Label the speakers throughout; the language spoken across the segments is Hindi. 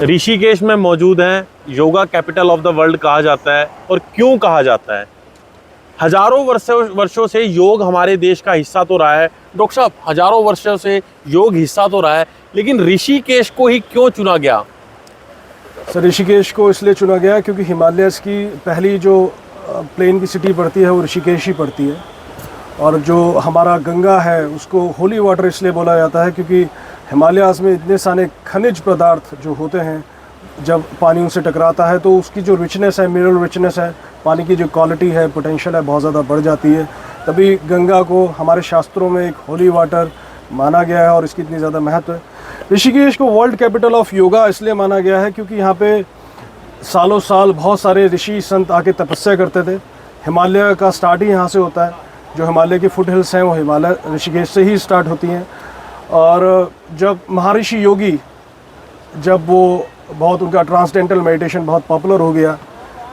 Speaker 1: ऋषिकेश में मौजूद हैं, yoga capital of the world कहा जाता है। और क्यों कहा जाता है? हजारों वर्षों से योग हमारे देश का हिस्सा तो रहा है। डॉक्टर साहब, हजारों वर्षों से योग हिस्सा तो रहा है, लेकिन ऋषिकेश को ही क्यों चुना गया?
Speaker 2: सर, ऋषिकेश को इसलिए चुना गया क्योंकि हिमालयस की पहली जो प्लेन की सिटी पड़ती है वो ऋषिकेश ही पड़ती है। और जो हमारा गंगा है उसको होली वाटर इसलिए बोला जाता है क्योंकि हिमालयास में इतने सारे खनिज पदार्थ जो होते हैं, जब पानी उनसे टकराता है तो उसकी जो रिचनेस है, मिनरल रिचनेस है, पानी की जो क्वालिटी है, पोटेंशियल है, बहुत ज़्यादा बढ़ जाती है। तभी गंगा को हमारे शास्त्रों में एक होली वाटर माना गया है और इसकी इतनी ज़्यादा महत्व है। ऋषिकेश को वर्ल्ड कैपिटल ऑफ योगा इसलिए माना गया है क्योंकि यहाँ पे सालों साल बहुत सारे ऋषि संत आके तपस्या करते थे। हिमालय का स्टार्ट ही यहाँ से होता है। जो हिमालय की फुट हिल्स हैं वो हिमालय ऋषिकेश से ही स्टार्ट होती हैं। और जब महर्षि योगी, जब वो बहुत उनका ट्रांसडेंटल मेडिटेशन बहुत पॉपुलर हो गया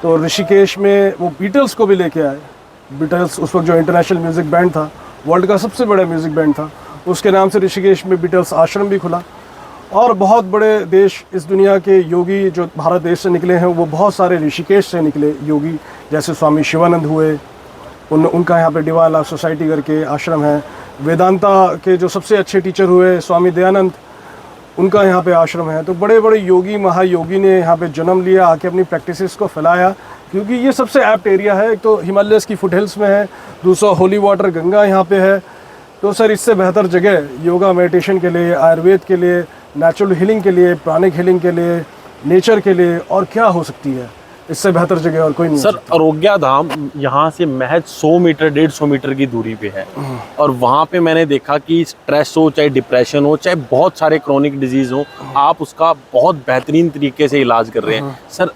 Speaker 2: तो ऋषिकेश में वो बीटल्स को भी लेके आए। बीटल्स उस वक्त जो इंटरनेशनल म्यूज़िक बैंड था, वर्ल्ड का सबसे बड़ा म्यूज़िक बैंड था, उसके नाम से ऋषिकेश में बीटल्स आश्रम भी खुला। और बहुत बड़े देश, इस दुनिया के योगी जो भारत देश से निकले हैं वो बहुत सारे ऋषिकेश से निकले योगी, जैसे स्वामी शिवानंद हुए, उनका यहाँ पे डिवाइन लाइफ सोसाइटी करके आश्रम है। वेदांता के जो सबसे अच्छे टीचर हुए स्वामी दयानंद, उनका यहाँ पे आश्रम है। तो बड़े बड़े योगी, महायोगी ने यहाँ पे जन्म लिया, आके अपनी प्रैक्टिसेस को फैलाया क्योंकि ये सबसे एप्ट एरिया है। एक तो हिमालयस की फुट हिल्स में है, दूसरा होली वाटर गंगा यहाँ पे है। तो सर, इससे बेहतर जगह योगा मेडिटेशन के लिए, आयुर्वेद के लिए, नेचुरल हीलिंग के लिए, प्राणिक हीलिंग के लिए, नेचर के लिए और क्या हो सकती है? इससे बेहतर जगह और कोई नहीं।
Speaker 1: सर, अरोग्या धाम यहाँ से महज 100 मीटर 150 मीटर की दूरी पे है। और वहाँ पे मैंने देखा कि स्ट्रेस हो, चाहे डिप्रेशन हो, चाहे बहुत सारे क्रोनिक डिजीज हो, आप उसका बहुत बेहतरीन तरीके से इलाज कर रहे हैं। सर,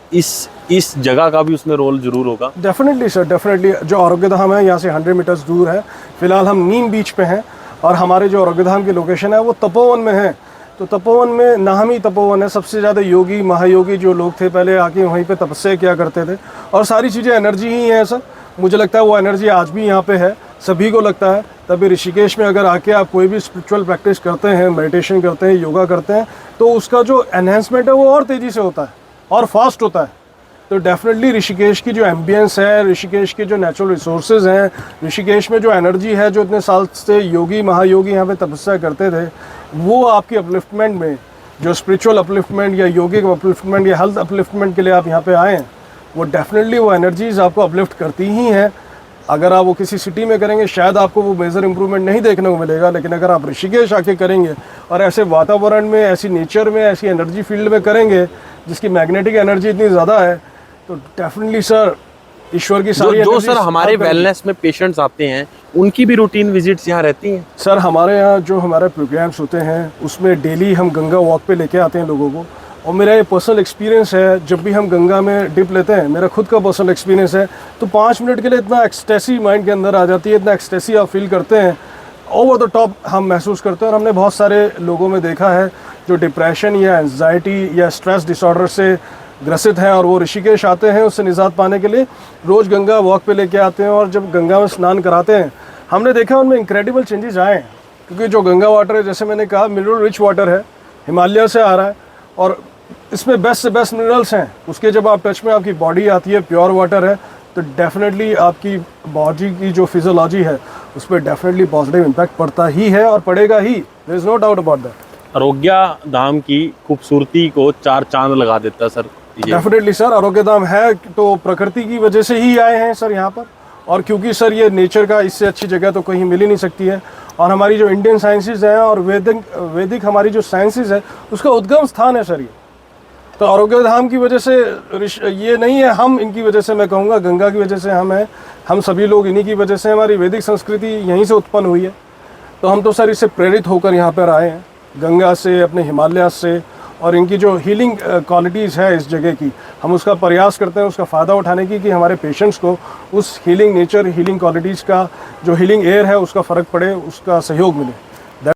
Speaker 1: इस जगह का भी उसमें रोल जरूर होगा?
Speaker 2: Definitely sir, definitely. जो अरोग्य धाम है यहाँ से 100 मीटर्स दूर है। फिलहाल हम नीम बीच पे हैं और हमारे जो अरोग्य धाम की लोकेशन है वो तपोवन में है। तो तपोवन में नाहमी तपोवन है। सबसे ज़्यादा योगी, महायोगी जो लोग थे पहले आके वहीं पे तपस्या किया करते थे। और सारी चीज़ें एनर्जी ही है सर। मुझे लगता है वो एनर्जी आज भी यहाँ पे है, सभी को लगता है। तभी ऋषिकेश में अगर आके आप कोई भी स्पिरिचुअल प्रैक्टिस करते हैं, मेडिटेशन करते हैं, योगा करते हैं, तो उसका जो एनहेंसमेंट है वो और तेज़ी से होता है और फास्ट होता है। तो डेफिनेटली ऋषिकेश की जो एम्बियंस है, ऋषिकेश के जो नेचुरल रिसोर्सेज हैं, ऋषिकेश में जो एनर्जी है, जो इतने साल से योगी, महायोगी यहाँ पे तपस्या करते थे, वो आपकी अपलिफ्टमेंट में, जो स्पिरिचुअल अपलिफ्टमेंट या योगिक अपलिफ्टमेंट या हेल्थ अपलिफ्टमेंट के लिए आप यहाँ पे आए हैं, वो डेफिनेटली वो एनर्जीज आपको अपलिफ्ट करती ही हैं। अगर आप वो किसी सिटी में करेंगे शायद आपको वो मेजर इंप्रूवमेंट नहीं देखने को मिलेगा, लेकिन अगर आप ऋषिकेश आके करेंगे और ऐसे वातावरण में, ऐसी नेचर में, ऐसी एनर्जी फील्ड में करेंगे जिसकी मैग्नेटिक एनर्जी इतनी ज़्यादा है, तो डेफिनेटली सर ईश्वर की सारी
Speaker 1: जो सर हमारे वेलनेस में पेशेंट्स आते हैं उनकी भी रूटीन विजिट्स यहाँ रहती हैं?
Speaker 2: सर, हमारे यहाँ जो हमारे प्रोग्राम्स होते हैं उसमें डेली हम गंगा वॉक पे लेके आते हैं लोगों को। और मेरा ये पर्सनल एक्सपीरियंस है, जब भी हम गंगा में डिप लेते हैं, मेरा खुद का पर्सनल एक्सपीरियंस है, तो 5 मिनट के लिए इतना एक्सटेसी माइंड के अंदर आ जाती है, इतना एक्सटेसी आप फील करते हैं, ओवर द टॉप हम महसूस करते हैं। और हमने बहुत सारे लोगों में देखा है जो डिप्रेशन या एंजाइटी या स्ट्रेस डिसऑर्डर से ग्रसित हैं और वो ऋषिकेश आते हैं उससे निजात पाने के लिए, रोज़ गंगा वॉक पे लेके आते हैं और जब गंगा में स्नान कराते हैं, हमने देखा उनमें इंक्रेडिबल चेंजेस आए हैं। क्योंकि जो गंगा वाटर है, जैसे मैंने कहा, मिनरल रिच वाटर है, हिमालय से आ रहा है और इसमें बेस्ट से बेस्ट मिनरल्स हैं। उसके जब आप टच में आपकी बॉडी आती है, प्योर वाटर है, तो डेफिनेटली आपकी बॉडी की जो फिजियोलॉजी है उस पर डेफिनेटली पॉजिटिव इम्पैक्ट पड़ता ही है और पड़ेगा ही। There is no doubt about that.
Speaker 1: Arogya Dham की खूबसूरती को 4 चांद लगा देता है sir.
Speaker 2: Definitely sir, Arogya Dham है तो प्रकृति की वजह से ही आए हैं सर यहाँ पर। और क्योंकि सर ये नेचर का इससे अच्छी जगह तो कहीं मिल ही नहीं सकती है। और हमारी जो इंडियन साइंसेज हैं और वैदिक हमारी जो साइंसेज है उसका उद्गम स्थान है सर ये। तो अरोग्य धाम की वजह से ये नहीं है हम इनकी वजह से, मैं कहूँगा गंगा की वजह से हम हैं, हम सभी लोग इन्हीं की वजह से, हमारी वैदिक संस्कृति यहीं से उत्पन्न हुई है। तो हम तो सर इससे प्रेरित होकर यहाँ पर आए हैं, गंगा से, अपने हिमालय से। और इनकी जो हीलिंग क्वालिटीज़ है इस जगह की, हम उसका प्रयास करते हैं उसका फ़ायदा उठाने की, कि हमारे पेशेंट्स को उस हीलिंग नेचर, हीलिंग क्वालिटीज़ का, जो हीलिंग एयर है उसका फ़र्क पड़े, उसका सहयोग मिले।